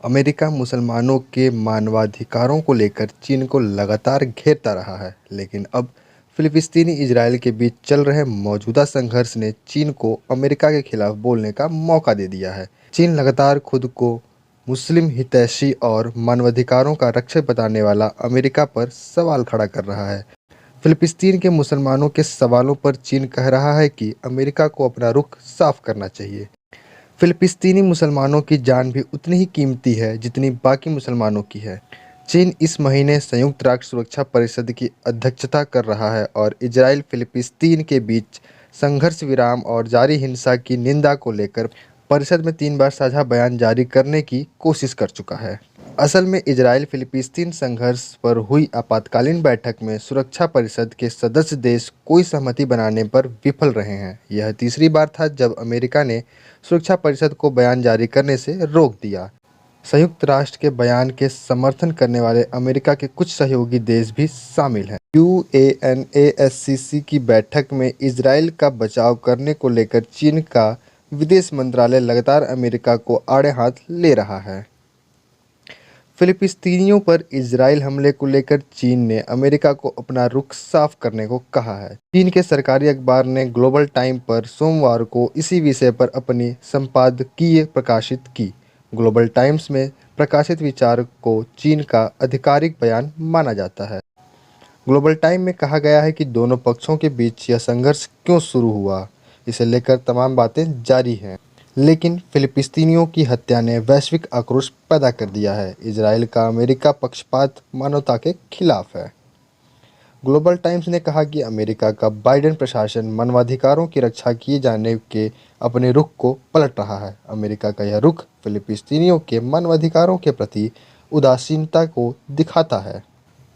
America मुसलमानों के मानवाधिकारों को लेकर चीन को लगातार घेरता रहा है, लेकिन अब फिलिस्तीनी इजरायल के बीच चल रहे मौजूदा संघर्ष ने चीन को अमेरिका के खिलाफ बोलने का मौका दे दिया है। चीन लगातार खुद को मुस्लिम हितैषी और मानवाधिकारों का रक्षक बताने वाला अमेरिका पर सवाल खड़ा कर रहा है। फिलिस्तीन के मुसलमानों के सवालों पर चीन कह रहा है कि अमेरिका को अपना रुख साफ करना चाहिए। फिलिस्तीनी मुसलमानों की जान भी उतनी ही कीमती है जितनी बाकी मुसलमानों की है। चीन इस महीने संयुक्त राष्ट्र सुरक्षा परिषद की अध्यक्षता कर रहा है और इजराइल फिलिस्तीन के बीच संघर्ष विराम और जारी हिंसा की निंदा को लेकर परिषद में 3 बार साझा बयान जारी करने की कोशिश कर चुका है। असल में इजराइल फिलिस्तीन संघर्ष पर हुई आपातकालीन बैठक में सुरक्षा परिषद के सदस्य देश कोई सहमति बनाने पर विफल रहे हैं। यह तीसरी बार था जब अमेरिका ने सुरक्षा परिषद को बयान जारी करने से रोक दिया। संयुक्त राष्ट्र के बयान के समर्थन करने वाले अमेरिका के कुछ सहयोगी देश भी शामिल हैं। यूएनएससी की बैठक में इजराइल का बचाव करने को लेकर चीन का विदेश मंत्रालय लगातार अमेरिका को आड़े हाथ ले रहा है। फिलिस्तीनियों पर इजराइल हमले को लेकर चीन ने अमेरिका को अपना रुख साफ करने को कहा है। चीन के सरकारी अखबार ने ग्लोबल टाइम पर सोमवार को इसी विषय पर अपनी संपादकीय प्रकाशित की। ग्लोबल टाइम्स में प्रकाशित विचार को चीन का आधिकारिक बयान माना जाता है। ग्लोबल टाइम में कहा गया है कि दोनों पक्षों के बीच यह संघर्ष क्यों शुरू हुआ, इसे लेकर तमाम बातें जारी हैं। लेकिन फिलिस्तीनियों की हत्या ने वैश्विक आक्रोश पैदा कर दिया है। इजराइल का अमेरिका पक्षपात मानवता के खिलाफ है। ग्लोबल टाइम्स ने कहा कि अमेरिका का बाइडेन प्रशासन मानवाधिकारों की रक्षा किए जाने के अपने रुख को पलट रहा है। अमेरिका का यह रुख फिलिस्तीनियों के मानवाधिकारों के प्रति उदासीनता को दिखाता है।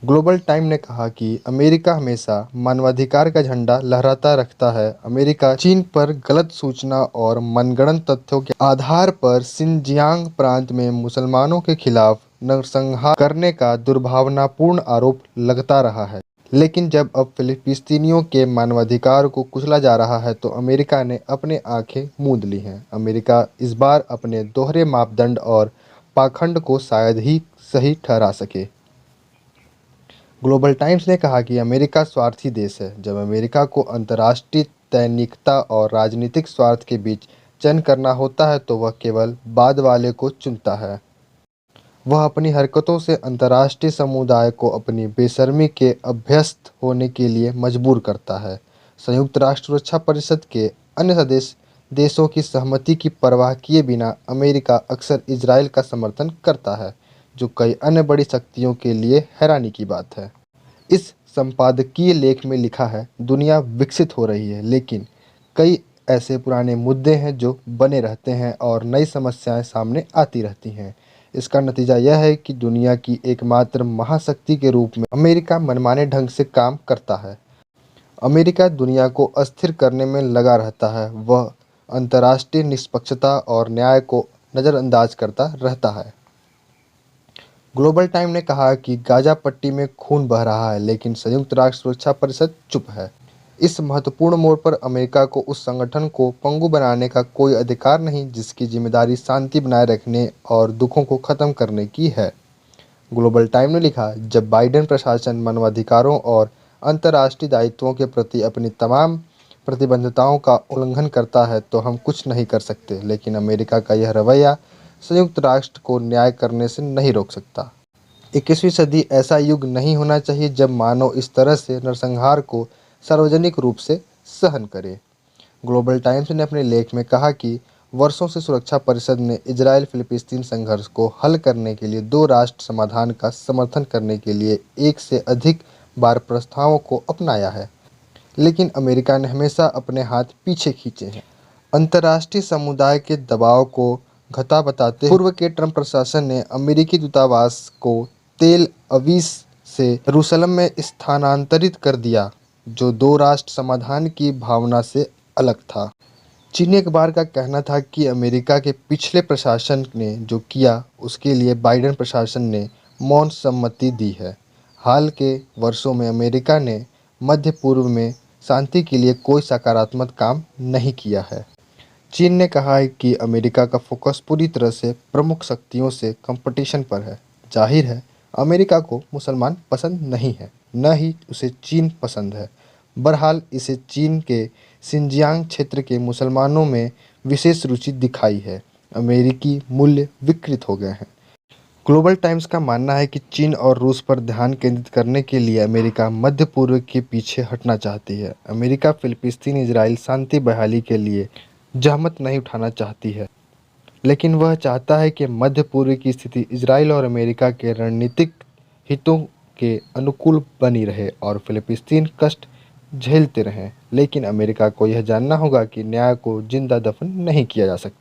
ग्लोबल टाइम ने कहा कि अमेरिका हमेशा मानवाधिकार का झंडा लहराता रखता है। अमेरिका चीन पर गलत सूचना और मनगढ़ंत तथ्यों के आधार पर सिनजियांग प्रांत में मुसलमानों के खिलाफ नरसंहार करने का दुर्भावनापूर्ण आरोप लगता रहा है। लेकिन जब अब फिलिस्तीनियों के मानवाधिकार को कुचला जा रहा है तो अमेरिका ने अपने आंखें मूंद ली हैं। अमेरिका इस बार अपने दोहरे मापदंड और पाखंड को शायद ही सही ठहरा सके। ग्लोबल टाइम्स ने कहा कि अमेरिका स्वार्थी देश है। जब अमेरिका को अंतर्राष्ट्रीय तैनिकता और राजनीतिक स्वार्थ के बीच चयन करना होता है तो वह केवल बाद वाले को चुनता है। वह अपनी हरकतों से अंतर्राष्ट्रीय समुदाय को अपनी बेशर्मी के अभ्यस्त होने के लिए मजबूर करता है। संयुक्त राष्ट्र सुरक्षा परिषद के अन्य सदस्य देशों की सहमति की परवाह किए बिना अमेरिका अक्सर इजराइल का समर्थन करता है, जो कई अन्य बड़ी शक्तियों के लिए हैरानी की बात है। इस संपादकीय लेख में लिखा है, दुनिया विकसित हो रही है, लेकिन कई ऐसे पुराने मुद्दे हैं जो बने रहते हैं और नई समस्याएं सामने आती रहती हैं। इसका नतीजा यह है कि दुनिया की एकमात्र महाशक्ति के रूप में अमेरिका मनमाने ढंग से काम करता है। अमेरिका दुनिया को अस्थिर करने में लगा रहता है। वह अंतर्राष्ट्रीय निष्पक्षता और न्याय को नज़रअंदाज करता रहता है। ग्लोबल टाइम ने कहा कि गाजा पट्टी में खून बह रहा है, लेकिन संयुक्त राष्ट्र सुरक्षा परिषद चुप है। इस महत्वपूर्ण मोड़ पर अमेरिका को उस संगठन को पंगु बनाने का कोई अधिकार नहीं जिसकी जिम्मेदारी शांति बनाए रखने और दुखों को खत्म करने की है। ग्लोबल टाइम ने लिखा, जब बाइडेन प्रशासन मानवाधिकारों और अंतर्राष्ट्रीय दायित्वों के प्रति अपनी तमाम प्रतिबद्धताओं का उल्लंघन करता है तो हम कुछ नहीं कर सकते, लेकिन अमेरिका का यह रवैया संयुक्त राष्ट्र को न्याय करने से नहीं रोक सकता। 21वीं सदी ऐसा युग नहीं होना चाहिए जब मानव इस तरह से नरसंहार को सार्वजनिक रूप से सहन करे। ग्लोबल टाइम्स ने अपने लेख में कहा कि वर्षों से सुरक्षा परिषद ने इजराइल फिलिस्तीन संघर्ष को हल करने के लिए 2 राष्ट्र समाधान का समर्थन करने के लिए एक से अधिक बार प्रस्तावों को अपनाया है, लेकिन अमेरिका ने हमेशा अपने हाथ पीछे खींचे हैं। अंतर्राष्ट्रीय समुदाय के दबाव को घटा बताते पूर्व के ट्रंप प्रशासन ने अमेरिकी दूतावास को तेल अवीव से यरूशलेम में स्थानांतरित कर दिया, जो 2 राष्ट्र समाधान की भावना से अलग था। चीनी अखबार का कहना था कि अमेरिका के पिछले प्रशासन ने जो किया उसके लिए बाइडेन प्रशासन ने मौन सम्मति दी है। हाल के वर्षों में अमेरिका ने मध्य पूर्व में शांति के लिए कोई सकारात्मक काम नहीं किया है। चीन ने कहा है कि अमेरिका का फोकस पूरी तरह से प्रमुख शक्तियों से कंपटीशन पर है। जाहिर है, अमेरिका को मुसलमान पसंद नहीं है, न ही उसे चीन पसंद है। बहरहाल, इसे चीन के सिंजियांग क्षेत्र के मुसलमानों में विशेष रुचि दिखाई है। अमेरिकी मूल्य विकृत हो गए हैं। ग्लोबल टाइम्स का मानना है कि चीन और रूस पर ध्यान केंद्रित करने के लिए अमेरिका मध्य पूर्व के पीछे हटना चाहती है। अमेरिका फिलिस्तीन इजराइल शांति बहाली के लिए जहमत नहीं उठाना चाहती है, लेकिन वह चाहता है कि मध्य पूर्व की स्थिति इजराइल और अमेरिका के रणनीतिक हितों के अनुकूल बनी रहे और फिलिस्तीन कष्ट झेलते रहें। लेकिन अमेरिका को यह जानना होगा कि न्याय को जिंदा दफन नहीं किया जा सकता।